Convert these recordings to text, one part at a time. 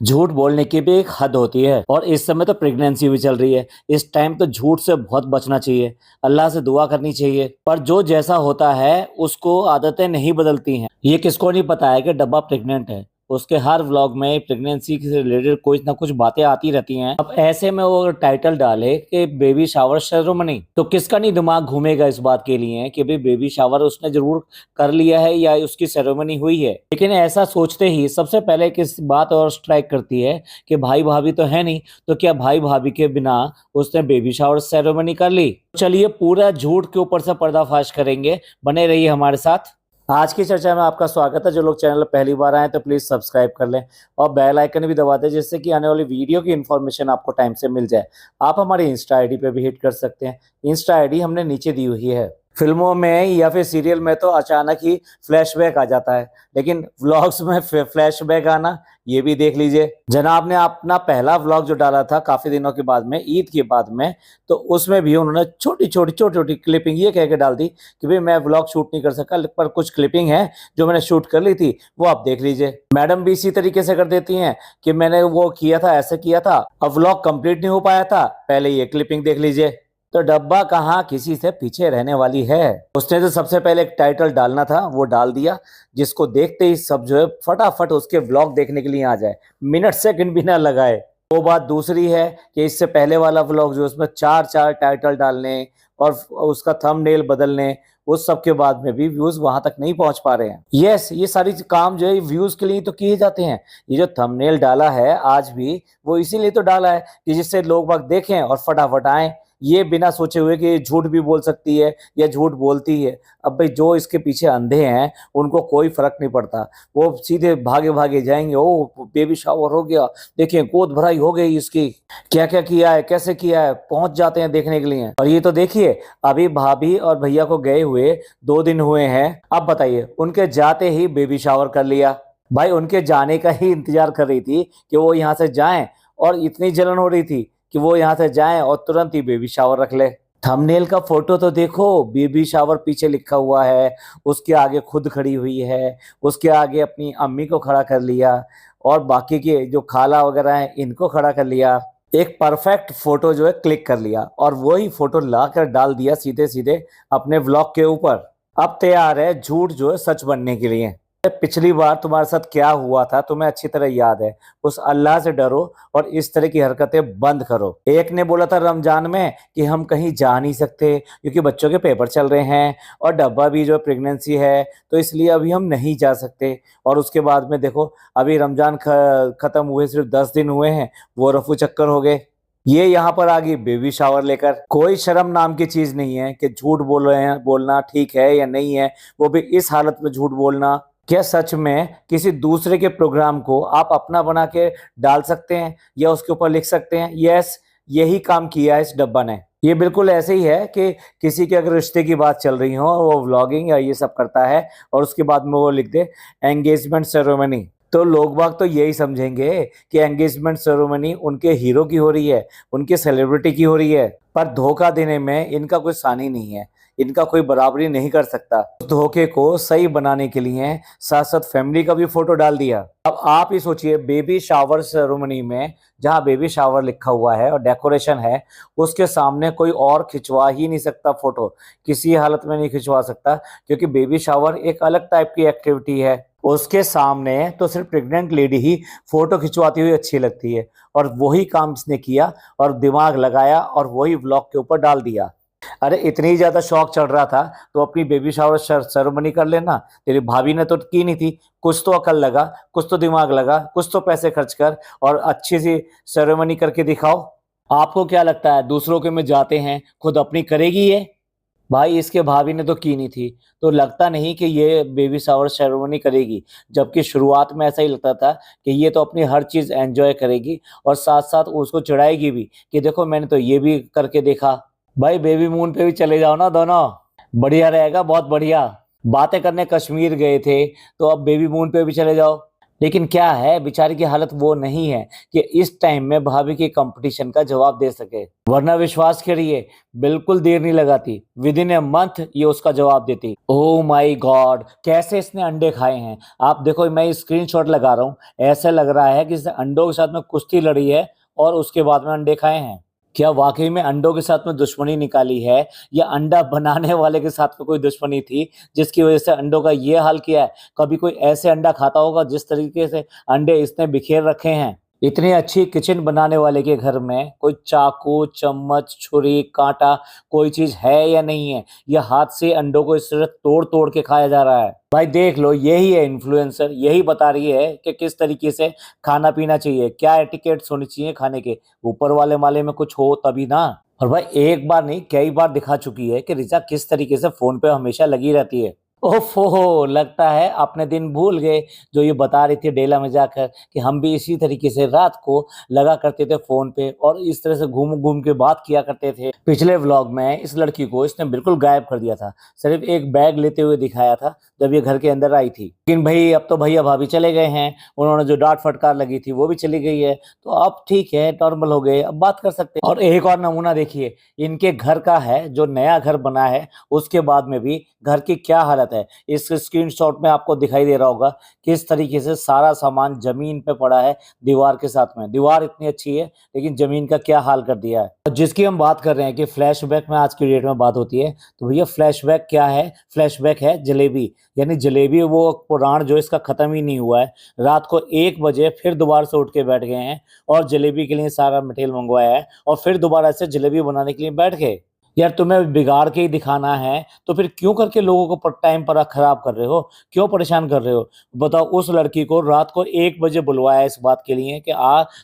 झूठ बोलने की भी एक हद होती है और इस समय तो प्रेगनेंसी भी चल रही है। इस टाइम तो झूठ से बहुत बचना चाहिए, अल्लाह से दुआ करनी चाहिए। पर जो जैसा होता है उसको आदतें नहीं बदलती हैं। ये किसको नहीं पता है कि डब्बा प्रेग्नेंट है। उसके हर व्लॉग में प्रेगनेंसी से रिलेटेड कुछ ना कुछ बातें आती रहती हैं। अब ऐसे में वो टाइटल डाले कि बेबी शावर सेरेमनी, तो किसका नहीं दिमाग घूमेगा इस बात के लिए कि भाई बेबी शावर उसने जरूर कर लिया है या उसकी सेरेमनी हुई है। लेकिन ऐसा सोचते ही सबसे पहले किस बात और स्ट्राइक करती है कि भाई भाभी तो है नहीं, तो क्या भाई भाभी के बिना उसने बेबी शावर सेरेमनी कर ली। चलिए पूरा झूठ के ऊपर से पर्दाफाश करेंगे, बने रहिए हमारे साथ। आज की चर्चा में आपका स्वागत है। जो लोग चैनल पहली बार आए तो प्लीज सब्सक्राइब कर लें और बेल आइकन भी दबा दें, जिससे कि आने वाली वीडियो की इन्फॉर्मेशन आपको टाइम से मिल जाए। आप हमारी इंस्टा आईडी पे भी हिट कर सकते हैं। इंस्टा आईडी हमने नीचे दी हुई है। फिल्मों में या फिर सीरियल में तो अचानक ही फ्लैशबैक आ जाता है, लेकिन व्लॉग्स में फ्लैशबैक आना, ये भी देख लीजिए। जनाब ने अपना पहला व्लॉग जो डाला था काफी दिनों के बाद में, ईद के बाद में, तो उसमें भी उन्होंने छोटी छोटी क्लिपिंग ये कह के डाल दी कि भाई मैं व्लॉग शूट नहीं कर सका, पर कुछ क्लिपिंग है जो मैंने शूट कर ली थी, वो आप देख लीजिए। मैडम भी इसी तरीके से कर देती हैं कि मैंने वो किया था, ऐसे किया था, अब व्लॉग कंप्लीट नहीं हो पाया था, पहले ये क्लिपिंग देख लीजिए। तो डब्बा कहाँ किसी से पीछे रहने वाली है। उसने तो सबसे पहले एक टाइटल डालना था, वो डाल दिया, जिसको देखते ही सब जो है फटाफट उसके व्लॉग देखने के लिए आ जाए, मिनट सेकंड भी ना लगाए। वो बात दूसरी है कि इससे पहले वाला व्लॉग जो उसमें चार चार टाइटल डालने और उसका थंबनेल बदलने, उस सब के बाद में भी व्यूज वहां तक नहीं पहुंच पा रहे हैं। यस, ये सारी काम जो है व्यूज के लिए तो किए जाते हैं। ये जो थंबनेल डाला है आज भी, वो इसीलिए तो डाला है कि जिससे लोग बाग देखें और फटाफट आए, ये बिना सोचे हुए कि ये झूठ भी बोल सकती है या झूठ बोलती है। अब भाई जो इसके पीछे अंधे हैं उनको कोई फर्क नहीं पड़ता, वो सीधे भागे भागे जाएंगे, ओ बेबी शावर हो गया, देखिए गोद भराई हो गई इसकी, क्या क्या किया है, कैसे किया है, पहुंच जाते हैं देखने के लिए। और ये तो देखिए, अभी भाभी और भैया को गए हुए 2 दिन हुए हैं, अब बताइए उनके जाते ही बेबी शावर कर लिया। भाई उनके जाने का ही इंतजार कर रही थी कि वो यहाँ से जाएं, और इतनी जलन हो रही थी कि वो यहाँ से जाएं और तुरंत ही बेबी शावर रख ले। थंबनेल का फोटो तो देखो, बेबी शावर पीछे लिखा हुआ है, उसके आगे खुद खड़ी हुई है, उसके आगे अपनी अम्मी को खड़ा कर लिया और बाकी के जो खाला वगैरह हैं इनको खड़ा कर लिया। एक परफेक्ट फोटो जो है क्लिक कर लिया और वही फोटो लाकर डाल दिया सीधे सीधे अपने व्लॉग के ऊपर। अब तैयार है झूठ जो है सच बनने के लिए। पिछली बार तुम्हारे साथ क्या हुआ था तुम्हें अच्छी तरह याद है। उस अल्लाह से डरो और इस तरह की हरकतें बंद करो। एक ने बोला था रमजान में कि हम कहीं जा नहीं सकते क्योंकि बच्चों के पेपर चल रहे हैं और डब्बा भी जो प्रेगनेंसी है, तो इसलिए अभी हम नहीं जा सकते। और उसके बाद में देखो, अभी रमजान खत्म हुए सिर्फ 10 दिन हुए हैं, वो रफू चक्कर हो गए। ये यहाँ पर आ गई बेबी शावर लेकर। कोई शर्म नाम की चीज नहीं है कि झूठ बोल रहे हैं, बोलना ठीक है या नहीं है, वो भी इस हालत में झूठ बोलना। क्या सच में किसी दूसरे के प्रोग्राम को आप अपना बना के डाल सकते हैं या उसके ऊपर लिख सकते हैं? यस, यही काम किया है इस डब्बा ने। ये बिल्कुल ऐसे ही है कि किसी के अगर रिश्ते की बात चल रही हो, वो व्लॉगिंग या ये सब करता है और उसके बाद में वो लिख दे एंगेजमेंट सेरेमनी, तो लोग बाग तो यही समझेंगे कि एंगेजमेंट सेरेमनी उनके हीरो की हो रही है, उनके सेलिब्रिटी की हो रही है। पर धोखा देने में इनका कोई सानी नहीं है, इनका कोई बराबरी नहीं कर सकता। उस धोखे को सही बनाने के लिए साथ साथ फैमिली का भी फोटो डाल दिया। अब आप ही सोचिए, बेबी शावर सेरेमनी में जहाँ बेबी शावर लिखा हुआ है और डेकोरेशन है, उसके सामने कोई और खिंचवा ही नहीं सकता फोटो, किसी हालत में नहीं खिंचवा सकता, क्योंकि बेबी शावर एक अलग टाइप की एक्टिविटी है। उसके सामने तो सिर्फ प्रेग्नेंट लेडी ही फोटो खिंचवाती हुई अच्छी लगती है, और वही काम इसने किया और दिमाग लगाया और वही व्लॉग के ऊपर डाल दिया। अरे इतनी ज्यादा शौक चढ़ रहा था तो अपनी बेबी शावर सेरेमनी कर लेना। तेरी भाभी ने तो की नहीं थी, कुछ तो अकल लगा, कुछ तो दिमाग लगा, कुछ तो पैसे खर्च कर और अच्छी सी सेरेमनी करके दिखाओ। आपको क्या लगता है दूसरों के में जाते हैं, खुद अपनी करेगी ये? भाई इसके भाभी ने तो की नहीं थी, तो लगता नहीं कि ये बेबी शावर सेरेमनी करेगी, जबकि शुरुआत में ऐसा ही लगता था कि ये तो अपनी हर चीज एंजॉय करेगी और साथ साथ उसको चिढ़ाएगी भी कि देखो मैंने तो ये भी करके देखा। भाई बेबी मून पे भी चले जाओ ना दोनों, बढ़िया रहेगा, बहुत बढ़िया। बातें करने कश्मीर गए थे तो अब बेबी मून पे भी चले जाओ। लेकिन क्या है, बेचारी की हालत वो नहीं है कि इस टाइम में भाभी के कंपटीशन का जवाब दे सके। वरना विश्वास करिए, बिल्कुल देर नहीं लगाती, विद इन ए मंथ ये उसका जवाब देती। ओह माय गॉड, कैसे इसने अंडे खाए हैं। आप देखो, मैं स्क्रीनशॉट लगा रहा हूँ, ऐसा लग रहा है कि इसने अंडों के साथ में कुश्ती लड़ी है और उसके बाद में अंडे खाए हैं। क्या वाकई में अंडों के साथ में दुश्मनी निकाली है, या अंडा बनाने वाले के साथ में कोई दुश्मनी थी जिसकी वजह से अंडों का ये हाल किया है। कभी कोई ऐसे अंडा खाता होगा जिस तरीके से अंडे इसने बिखेर रखे हैं। इतनी अच्छी किचन बनाने वाले के घर में कोई चाकू, चम्मच, छुरी, कांटा, कोई चीज है या नहीं है, या हाथ से अंडों को इस तरह तोड़ तोड़ के खाया जा रहा है। भाई देख लो, यही है इन्फ्लुएंसर, यही बता रही है कि किस तरीके से खाना पीना चाहिए, क्या एटिकेट्स होनी चाहिए खाने के। ऊपर वाले माले में कुछ हो तभी ना। और भाई एक बार नहीं, कई बार दिखा चुकी है कि रिचा किस तरीके से फोन पे हमेशा लगी रहती है। ओफो, लगता है अपने दिन भूल गए जो ये बता रही थी डेला में जाकर कि हम भी इसी तरीके से रात को लगा करते थे फोन पे और इस तरह से घूम घूम के बात किया करते थे। पिछले व्लॉग में इस लड़की को इसने बिल्कुल गायब कर दिया था, सिर्फ एक बैग लेते हुए दिखाया था जब ये घर के अंदर आई थी। लेकिन भाई अब तो भैया भाभी चले गए हैं, उन्होंने जो डांट फटकार लगी थी वो भी चली गई है, तो अब ठीक है, नॉर्मल हो गए, अब बात कर सकते हैं। और एक और नमूना देखिए, इनके घर का है, जो नया घर बना है उसके बाद में भी घर की क्या हालत है। इस स्क्रीनशॉट में आपको दिखाई दे रहा होगा किस तरीके से सारा सामान जमीन पे पड़ा है, दीवार के साथ में। दीवार इतनी अच्छी है लेकिन जमीन का क्या हाल कर दिया है। और जिसकी हम बात कर रहे हैं कि फ्लैशबैक में आज की डेट में बात होती है, तो भैया फ्लैशबैक क्या है? फ्लैशबैक है जलेबी, यानी जलेबी वो पुराण जो इसका खत्म ही नहीं हुआ है। रात को 1 बजे फिर दोबारा से उठ के बैठ गए हैं और जलेबी के लिए सारा मटेरियल मंगवाया है और फिर दोबारा से जलेबी बनाने के लिए बैठ गए। यार तुम्हें बिगाड़ के ही दिखाना है तो फिर क्यों करके लोगों को टाइम पर खराब कर रहे हो, क्यों परेशान कर रहे हो? बताओ, उस लड़की को रात को 1 बजे बुलवाया इस बात के लिए कि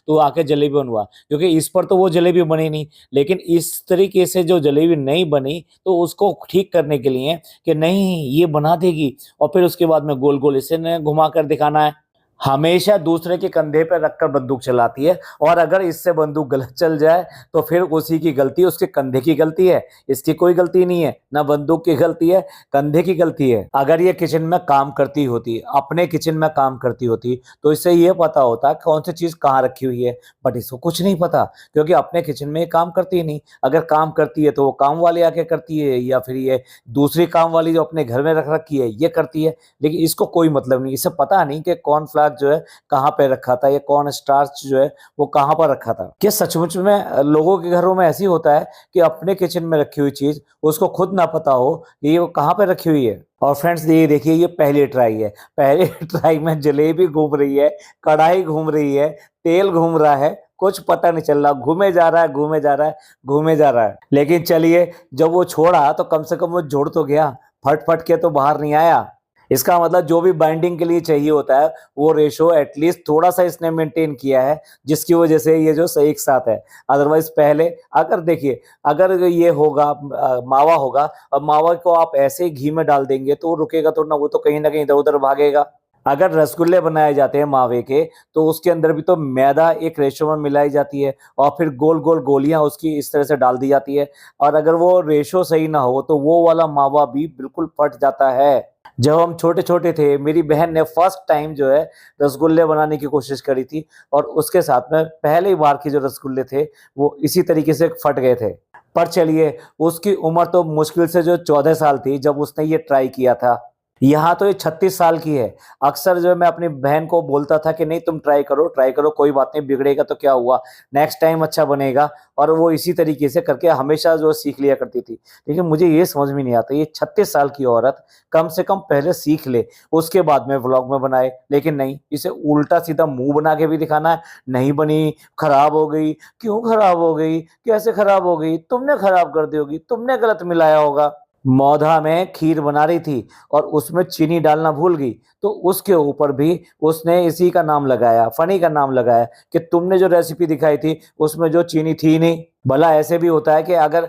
तू आके जलेबी बनवा, क्योंकि इस पर तो वो जलेबी बनी नहीं। लेकिन इस तरीके से जो जलेबी नहीं बनी तो उसको ठीक करने के लिए कि नहीं ये बना देगी, और फिर उसके बाद में गोल गोल इसे ने घुमा कर दिखाना है। हमेशा दूसरे के कंधे पे रखकर बंदूक चलाती है, और अगर इससे बंदूक गलत चल जाए तो फिर उसी की गलती, उसके कंधे की गलती है। इसकी कोई गलती नहीं है, ना बंदूक की गलती है, कंधे की गलती है। अगर ये किचन में काम करती होती, अपने किचन में काम करती होती, तो इससे ये पता होता कौन सी चीज कहाँ रखी हुई है। बट इसको कुछ नहीं पता, क्योंकि अपने किचन में ये काम करती ही नहीं। अगर काम करती है तो वो काम वाली आके करती है, या फिर ये दूसरी काम वाली जो अपने घर में रख रखी है ये करती है। लेकिन इसको कोई मतलब नहीं, इसे पता नहीं कि कौन फ्लावर जो है कहाँ पे रखा था, या कौन स्टार्च जो है वो कहाँ पर रखा था। क्या सचमुच में लोगों के घरों में ऐसी होता है कि अपने किचन में रखी हुई चीज उसको खुद ना पता हो कि ये वो कहाँ पे रखी हुई है? और फ्रेंड्स ये देखिए, ये पहली ट्राई है, पहली ट्राई में जलेबी घूम रही है, कढ़ाई घूम रही है, तेल घूम रहा है, कुछ पता नहीं चल रहा, घूमे जा रहा है, घूमे जा रहा है, घूमे जा रहा है। लेकिन चलिए, जब वो छोड़ा तो कम से कम वो जुड़ तो गया, फट फट के तो बाहर नहीं आया। इसका मतलब जो भी बाइंडिंग के लिए चाहिए होता है वो रेशो एटलीस्ट थोड़ा सा इसने मेंटेन किया है, जिसकी वजह से ये जो एक साथ है। अदरवाइज पहले अगर देखिए, अगर ये होगा मावा होगा, और मावा को आप ऐसे ही घी में डाल देंगे तो वो रुकेगा तो ना, वो तो कहीं ना कहीं इधर उधर भागेगा। अगर रसगुल्ले बनाए जाते हैं मावे के, तो उसके अंदर भी तो मैदा एक रेशो में मिलाई जाती है, और फिर गोल गोल गोलियां उसकी इस तरह से डाल दी जाती है। और अगर वो रेशो सही ना हो तो वो वाला मावा भी बिल्कुल फट जाता है। जब हम छोटे छोटे थे, मेरी बहन ने फर्स्ट टाइम जो है रसगुल्ले बनाने की कोशिश करी थी, और उसके साथ में पहली बार के जो रसगुल्ले थे वो इसी तरीके से फट गए थे। पर चलिए, उसकी उम्र तो मुश्किल से जो 14 साल थी जब उसने ये ट्राई किया था, यहाँ तो ये 36 साल की है। अक्सर जो मैं अपनी बहन को बोलता था कि नहीं तुम ट्राई करो, कोई बात नहीं, बिगड़ेगा तो क्या हुआ, नेक्स्ट टाइम अच्छा बनेगा, और वो इसी तरीके से करके हमेशा जो सीख लिया करती थी। लेकिन मुझे ये समझ में नहीं आता, ये 36 साल की औरत कम से कम पहले सीख ले, उसके बाद में व्लॉग में बनाए। लेकिन नहीं, इसे उल्टा सीधा मुंह बना के भी दिखाना है। नहीं बनी, खराब हो गई, क्यों खराब हो गई, कैसे खराब हो गई, तुमने खराब कर दी होगी, तुमने गलत मिलाया होगा। मौधा में खीर बना रही थी और उसमें चीनी डालना भूल गई, तो उसके ऊपर भी उसने इसी का नाम लगाया, फनी का नाम लगाया कि तुमने जो रेसिपी दिखाई थी उसमें जो चीनी थी नहीं। भला ऐसे भी होता है कि अगर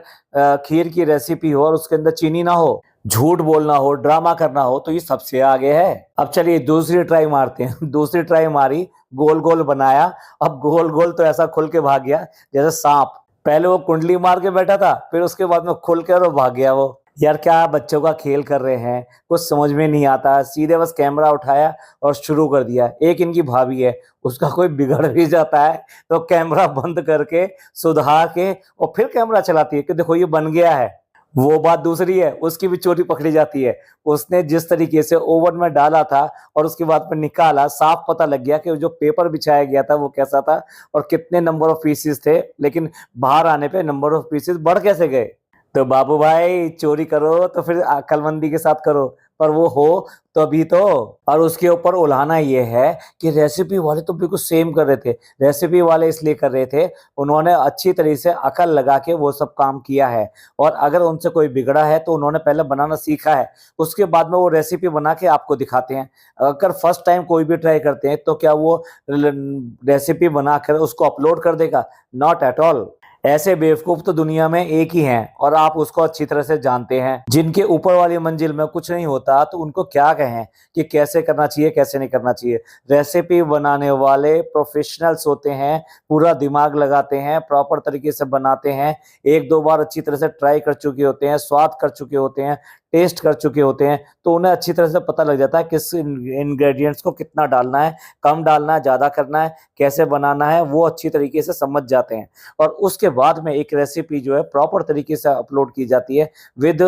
खीर की रेसिपी हो और उसके अंदर चीनी ना हो, झूठ बोलना हो, ड्रामा करना हो, तो ये सबसे आगे है। अब चलिए दूसरी ट्राई मारते हैं। दूसरी ट्राई मारी, गोल गोल बनाया। अब गोल गोल तो ऐसा खुल के भाग गया जैसे सांप। पहले वो कुंडली मार के बैठा था, फिर उसके बाद में खुल के और भाग गया वो। यार क्या बच्चों का खेल कर रहे हैं, कुछ समझ में नहीं आता, सीधे बस कैमरा उठाया और शुरू कर दिया। एक इनकी भाभी है, उसका कोई बिगड़ भी जाता है तो कैमरा बंद करके सुधार के और फिर कैमरा चलाती है कि देखो ये बन गया है। वो बात दूसरी है, उसकी भी चोरी पकड़ी जाती है। उसने जिस तरीके से ओवन में डाला था और उसके बाद में निकाला, साफ पता लग गया कि जो पेपर बिछाया गया था वो कैसा था और कितने नंबर ऑफ पीसेस थे, लेकिन बाहर आने पे नंबर ऑफ पीसेस बढ़ कैसे गए। तो बाबू भाई चोरी करो तो फिर अक्लमंदी के साथ करो, पर वो हो तभी तो। और उसके ऊपर उल्हाना ये है कि रेसिपी वाले तो बिल्कुल सेम कर रहे थे। रेसिपी वाले इसलिए कर रहे थे, उन्होंने अच्छी तरीके से अकल लगा के वो सब काम किया है। और अगर उनसे कोई बिगड़ा है तो उन्होंने पहले बनाना सीखा है, उसके बाद में वो रेसिपी बना के आपको दिखाते हैं। अगर फर्स्ट टाइम कोई भी ट्राई करते हैं तो क्या वो रेसिपी बनाकर उसको अपलोड कर देगा? Not at all. ऐसे बेवकूफ तो दुनिया में एक ही हैं और आप उसको अच्छी तरह से जानते हैं। जिनके ऊपर वाली मंजिल में कुछ नहीं होता तो उनको क्या कहें कि कैसे करना चाहिए कैसे नहीं करना चाहिए। रेसिपी बनाने वाले प्रोफेशनल्स होते हैं, पूरा दिमाग लगाते हैं, प्रॉपर तरीके से बनाते हैं, एक दो बार अच्छी तरह से ट्राई कर चुके होते हैं, स्वाद कर चुके होते हैं, टेस्ट कर चुके होते हैं, तो उन्हें अच्छी तरह से पता लग जाता है किस इंग्रेडिएंट्स को कितना डालना है, कम डालना है, ज्यादा करना है, कैसे बनाना है, वो अच्छी तरीके से समझ जाते हैं। और उसके बाद में एक रेसिपी जो है प्रॉपर तरीके से अपलोड की जाती है विद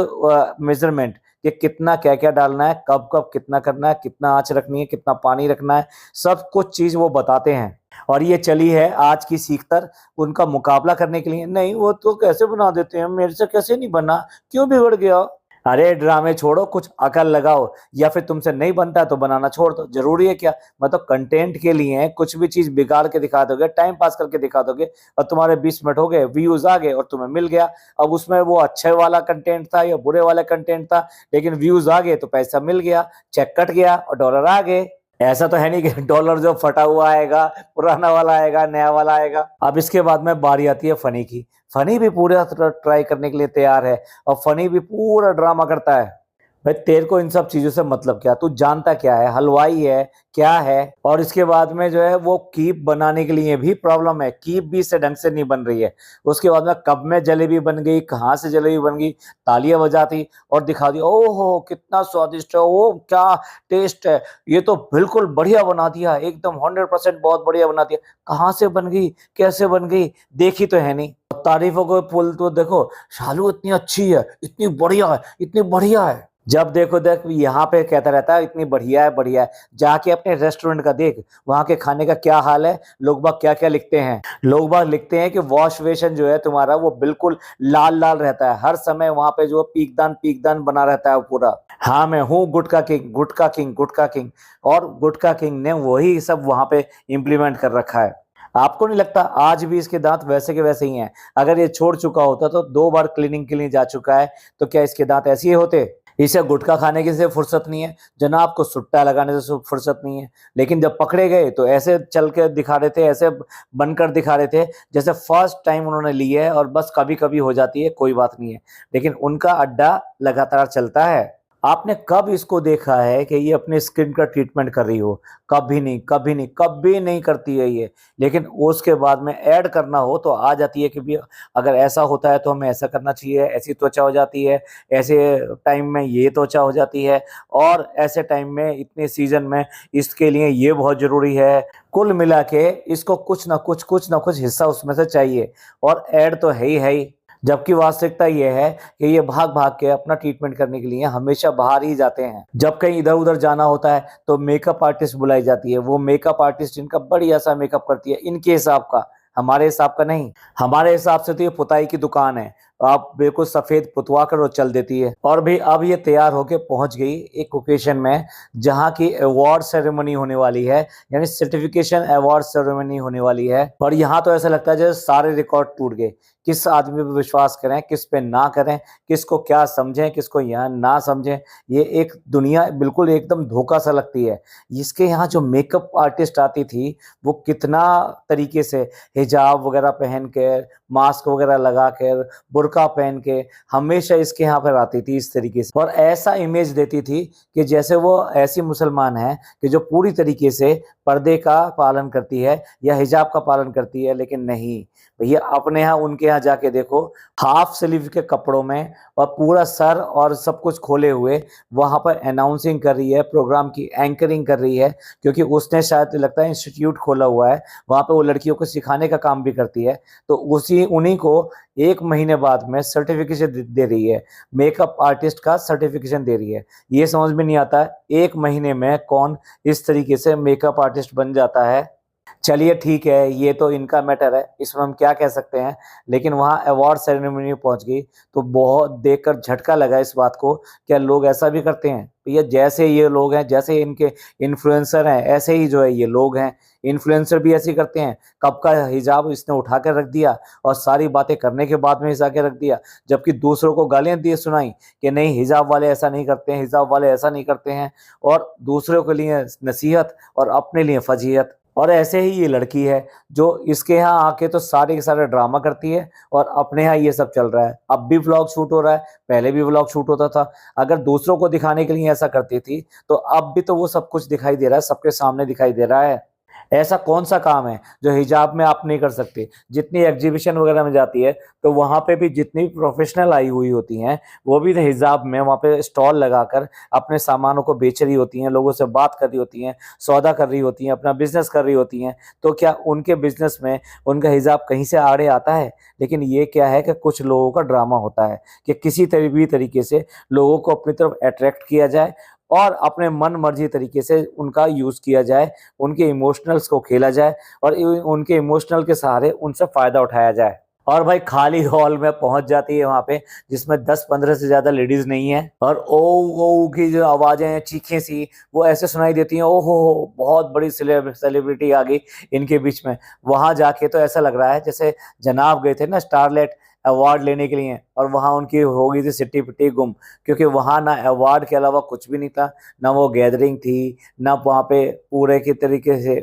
मेजरमेंट कि कितना क्या क्या डालना है, कब कब कितना करना है, कितना आंच रखनी है, कितना पानी रखना है, सब कुछ चीज वो बताते हैं। और ये चली है आज की सीखकर उनका मुकाबला करने के लिए, नहीं वो तो कैसे बना देते हैं, मेरे से कैसे नहीं बना, क्यों बिगड़ गया। अरे ड्रामे छोड़ो, कुछ अकल लगाओ, या फिर तुमसे नहीं बनता है तो बनाना छोड़ दो। जरूरी है क्या? मतलब कंटेंट के लिए कुछ भी चीज बिगाड़ के दिखा दोगे, टाइम पास करके दिखा दोगे और तुम्हारे 20 मिनट हो गए, व्यूज आ गए और तुम्हें मिल गया। अब उसमें वो अच्छे वाला कंटेंट था या बुरे वाला कंटेंट था, लेकिन व्यूज आ गए तो पैसा मिल गया, चेक कट गया और डॉलर आ गए। ऐसा तो है नहीं कि डॉलर जो फटा हुआ आएगा, पुराना वाला आएगा, नया वाला आएगा। अब इसके बाद में बारी आती है फनी की। फनी भी पूरा ट्राई करने के लिए तैयार है और फनी भी पूरा ड्रामा करता है। भाई तेरे को इन सब चीजों से मतलब क्या? तू जानता क्या है? हलवाई है क्या है? और इसके बाद में जो है वो कीप बनाने के लिए भी प्रॉब्लम है, कीप भी से ढंग से नहीं बन रही है। उसके बाद में कब में जलेबी बन गई, कहाँ से जलेबी बन गई, तालियां बजाती और दिखा दी, ओहो कितना स्वादिष्ट है, ओ क्या टेस्ट है, ये तो बिल्कुल बढ़िया बना दिया, एकदम 100% बहुत बढ़िया बना दिया। कहाँ से बन गई, कैसे बन गई, देखी तो है नहीं। तारीफों को पुल तो देखो, शालू इतनी अच्छी है, इतनी बढ़िया है, इतनी बढ़िया है। जब देखो देख यहाँ पे कहता रहता है इतनी बढ़िया है बढ़िया है। जाके अपने रेस्टोरेंट का देख, वहां के खाने का क्या हाल है। लोग बाग क्या क्या लिखते हैं, लोग बाग लिखते हैं कि वॉश बेसिन जो है तुम्हारा वो बिल्कुल लाल लाल रहता है, हर समय वहां पे जो पीकदान पीकदान बना रहता है वो पूरा। हाँ मैं हूँ गुटका किंग, गुटका किंग, गुटका किंग। और गुटका किंग ने वही सब वहां पे इम्प्लीमेंट कर रखा है। आपको नहीं लगता आज भी इसके दांत वैसे के वैसे ही हैं? अगर ये छोड़ चुका होता तो 2 बार क्लीनिंग के लिए जा चुका है, तो क्या इसके दांत ऐसे ही होते? इसे गुटखा खाने की से फुर्सत नहीं है, जनाब को सुट्टा लगाने से फुर्सत नहीं है। लेकिन जब पकड़े गए तो ऐसे चल के दिखा रहे थे, ऐसे बनकर दिखा रहे थे जैसे फर्स्ट टाइम उन्होंने ली है और बस कभी कभी हो जाती है, कोई बात नहीं है। लेकिन उनका अड्डा लगातार चलता है। आपने कब इसको देखा है कि ये अपने स्किन का ट्रीटमेंट कर रही हो? कभी नहीं, कभी नहीं, कभी नहीं करती है ये। लेकिन उसके बाद में ऐड करना हो तो आ जाती है कि भी अगर ऐसा होता है तो हमें ऐसा करना चाहिए, ऐसी त्वचा हो जाती है, ऐसे टाइम में ये त्वचा हो जाती है, और ऐसे टाइम में इतने सीजन में इसके लिए ये बहुत जरूरी है। कुल मिला के इसको कुछ ना कुछ हिस्सा उसमें से चाहिए, और ऐड तो है ही। जबकि वास्तविकता यह है कि ये भाग भाग के अपना ट्रीटमेंट करने के लिए हमेशा बाहर ही जाते हैं। जब कहीं इधर उधर जाना होता है तो मेकअप आर्टिस्ट बुलाई जाती है, वो मेकअप आर्टिस्ट इनका बढ़िया सा मेकअप करती है, इनके हिसाब का, हमारे हिसाब का नहीं। हमारे हिसाब से तो ये पुताई की दुकान है, आप बिल्कुल सफेद पुतवा कर वो चल देती है। और भी अब ये तैयार होके पहुंच गई एक ओकेशन में जहां की अवार्ड सेरेमनी होने वाली है, यानी सर्टिफिकेशन अवार्ड सेरेमनी होने वाली है। और यहाँ तो ऐसा लगता है जैसे सारे रिकॉर्ड टूट गए, किस आदमी पे विश्वास करें, किस पे ना करें, किसको क्या समझें, किसको यहाँ ना समझें। ये एक दुनिया बिल्कुल एकदम धोखा सा लगती है। इसके यहाँ जो मेकअप आर्टिस्ट आती थी वो कितना तरीके से हिजाब वगैरह पहन कर, मास्क वगैरह लगा कर, बुर्का पहन के हमेशा इसके यहाँ पर आती थी इस तरीके से, और ऐसा इमेज देती थी कि जैसे वो ऐसी मुसलमान है कि जो पूरी तरीके से पर्दे का पालन करती है या हिजाब का पालन करती है। लेकिन नहीं भैया, अपने यहाँ उनके यहाँ जाके देखो, हाफ स्लीव के कपड़ों में और पूरा सर और सब कुछ खोले हुए वहां पर अनाउंसिंग कर रही है, प्रोग्राम की एंकरिंग कर रही है, क्योंकि उसने शायद लगता है इंस्टीट्यूट खोला हुआ है, वहां पे वो लड़कियों को सिखाने का काम भी करती है। तो उन्हीं को 1 महीने बाद में सर्टिफिकेशन दे रही है, मेकअप आर्टिस्ट का सर्टिफिकेशन दे रही है। ये समझ में नहीं आता 1 महीने में कौन इस तरीके से मेकअप आर्टिस्ट बन जाता है। चलिए ठीक है, ये तो इनका मैटर है, इसमें हम क्या कह सकते हैं। लेकिन वहाँ अवार्ड सेरेमनी पहुंच गई तो बहुत देखकर झटका लगा इस बात को, क्या लोग ऐसा भी करते हैं भैया? जैसे ये लोग हैं, जैसे इनके इन्फ्लुएंसर हैं, ऐसे ही जो है ये लोग हैं, इन्फ्लुएंसर भी ऐसे ही करते हैं। कब का हिजाब इसने उठा कर रख दिया और सारी बातें करने के बाद में हिजा के रख दिया, जबकि दूसरों को गालियां दिए सुनाई कि नहीं हिजाब वाले ऐसा नहीं करते हैं, हिजाब वाले ऐसा नहीं करते हैं, और दूसरों के लिए नसीहत और अपने लिए फजीहत। और ऐसे ही ये लड़की है जो इसके यहाँ आके तो सारे के सारे ड्रामा करती है, और अपने यहाँ ये सब चल रहा है। अब भी व्लॉग शूट हो रहा है, पहले भी व्लॉग शूट होता था। अगर दूसरों को दिखाने के लिए ऐसा करती थी तो अब भी तो वो सब कुछ दिखाई दे रहा है, सबके सामने दिखाई दे रहा है। ऐसा कौन सा काम है जो हिजाब में आप नहीं कर सकते? जितनी एग्जीबिशन वगैरह में जाती है तो वहां पे भी जितनी प्रोफेशनल आई हुई होती हैं वो भी हिजाब में वहां पे स्टॉल लगाकर अपने सामानों को बेच रही होती हैं, लोगों से बात कर रही होती हैं, सौदा कर रही होती हैं, अपना बिजनेस कर रही होती हैं। तो क्या उनके बिजनेस में उनका हिजाब कहीं से आड़े आता है? लेकिन ये क्या है कि कुछ लोगों का ड्रामा होता है कि किसी भी तरीके से लोगों को अपनी तरफ अट्रैक्ट किया जाए और अपने मन मर्जी तरीके से उनका यूज किया जाए, उनके इमोशनल्स को खेला जाए और उनके इमोशनल के सहारे उनसे फायदा उठाया जाए। और भाई खाली हॉल में पहुंच जाती है वहां पे जिसमें 10-15 से ज्यादा लेडीज नहीं है, और ओ की जो आवाजें हैं, चीखें सी वो ऐसे सुनाई देती हैं, ओहो बहुत बड़ी सेलिब्रिटी आ गई इनके बीच में। वहां जाके तो ऐसा लग रहा है जैसे जनाब गए थे ना स्टारलेट अवार्ड लेने के लिए, और वहां उनकी हो गई थी सिट्टी पिट्टी गुम, क्योंकि वहां ना अवार्ड के अलावा कुछ भी नहीं था, ना वो गैदरिंग थी, ना वहां पे पूरे के तरीके से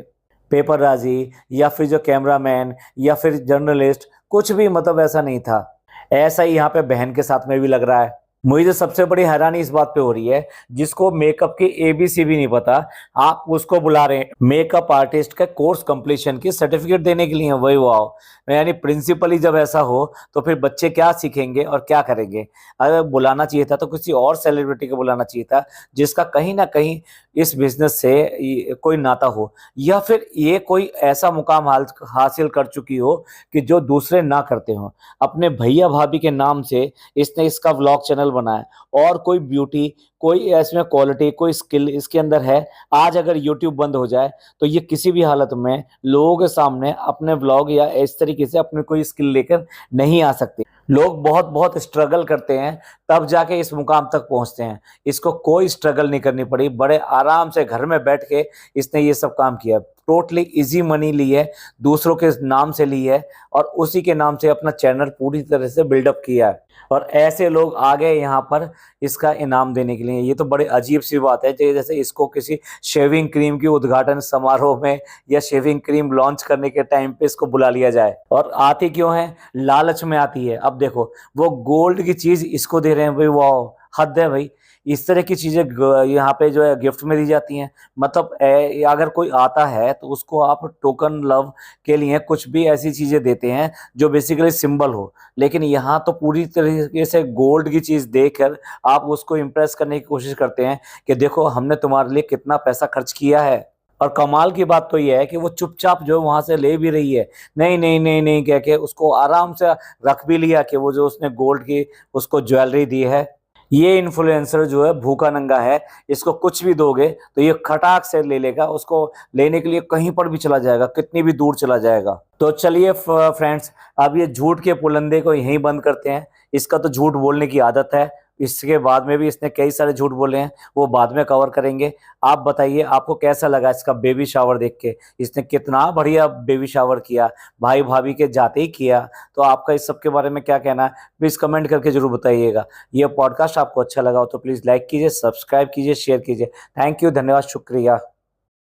पेपरराजी या फिर जो कैमरामैन या फिर जर्नलिस्ट, कुछ भी मतलब ऐसा नहीं था। ऐसा ही यहाँ पे बहन के साथ में भी लग रहा है। मुझे तो सबसे बड़ी हैरानी इस बात पे हो रही है, जिसको मेकअप की एबीसी भी नहीं पता, आप उसको बुला रहे हैं मेकअप आर्टिस्ट का कोर्स कंप्लीशन की सर्टिफिकेट देने के लिए। वही वाह, यानी प्रिंसिपली जब ऐसा हो तो फिर बच्चे क्या सीखेंगे और क्या करेंगे? अगर बुलाना चाहिए था तो किसी और सेलिब्रिटी को बुलाना चाहिए था जिसका कहीं ना कहीं इस बिजनेस से कोई नाता हो, या फिर ये कोई ऐसा मुकाम हासिल कर चुकी हो कि जो दूसरे ना करते हो। अपने भैया भाभी के नाम से इसने इसका व्लॉग चैनल बनाया, और कोई ब्यूटी, कोई इसमें क्वालिटी, कोई स्किल इसके अंदर है। आज अगर यूट्यूब बंद हो जाए तो ये किसी भी हालत में लोगों के सामने अपने व्लॉग या इस तरीके से अपने कोई स्किल लेकर नहीं आ सकते। लोग बहुत बहुत स्ट्रगल करते हैं तब जाके इस मुकाम तक पहुंचते हैं। इसको कोई स्ट्रगल नहीं करनी पड़ी, बड़े आराम से घर में बैठ के इसने ये सब काम किया। टोटली इजी मनी ली है, दूसरों के नाम से ली है, और उसी के नाम से अपना चैनल पूरी तरह से बिल्डअप किया है। और ऐसे लोग आ गए यहाँ पर इसका इनाम देने के लिए। ये तो बड़ी अजीब सी बात है, जैसे इसको किसी शेविंग क्रीम की उद्घाटन समारोह में या शेविंग क्रीम लॉन्च करने के टाइम पे इसको बुला लिया जाए। और आती क्यों है? लालच में आती है। अब देखो वो गोल्ड की चीज इसको दे रहे हैं, भाई वाह, हद है भाई। इस तरह की चीजें यहाँ पे जो है गिफ्ट में दी जाती हैं। मतलब अगर कोई आता है तो उसको आप टोकन लव के लिए कुछ भी ऐसी चीजें देते हैं जो बेसिकली सिंबल हो, लेकिन यहाँ तो पूरी तरीके से गोल्ड की चीज देकर आप उसको इम्प्रेस करने की कोशिश करते हैं कि देखो हमने तुम्हारे लिए कितना पैसा खर्च किया है। और कमाल की बात तो यह है कि वो चुपचाप जो वहां से ले भी रही है, नहीं नहीं नहीं नहीं कह के उसको आराम से रख भी लिया कि वो जो उसने गोल्ड की उसको ज्वेलरी दी है। ये इन्फ्लुएंसर जो है भूखा नंगा है, इसको कुछ भी दोगे तो ये खटाक से ले लेगा, उसको लेने के लिए कहीं पर भी चला जाएगा, कितनी भी दूर चला जाएगा। तो चलिए फ्रेंड्स, अब ये झूठ के पुलंदे को यहीं बंद करते हैं। इसका तो झूठ बोलने की आदत है, इसके बाद में भी इसने कई सारे झूठ बोले हैं, वो बाद में कवर करेंगे। आप बताइए आपको कैसा लगा इसका बेबी शावर देख के? इसने कितना बढ़िया बेबी शावर किया, भाई भाभी के जाते ही किया। तो आपका इस सब के बारे में क्या कहना है प्लीज़ कमेंट करके जरूर बताइएगा। ये पॉडकास्ट आपको अच्छा लगा हो तो प्लीज़ लाइक कीजिए, सब्सक्राइब कीजिए, शेयर कीजिए। थैंक यू, धन्यवाद, शुक्रिया।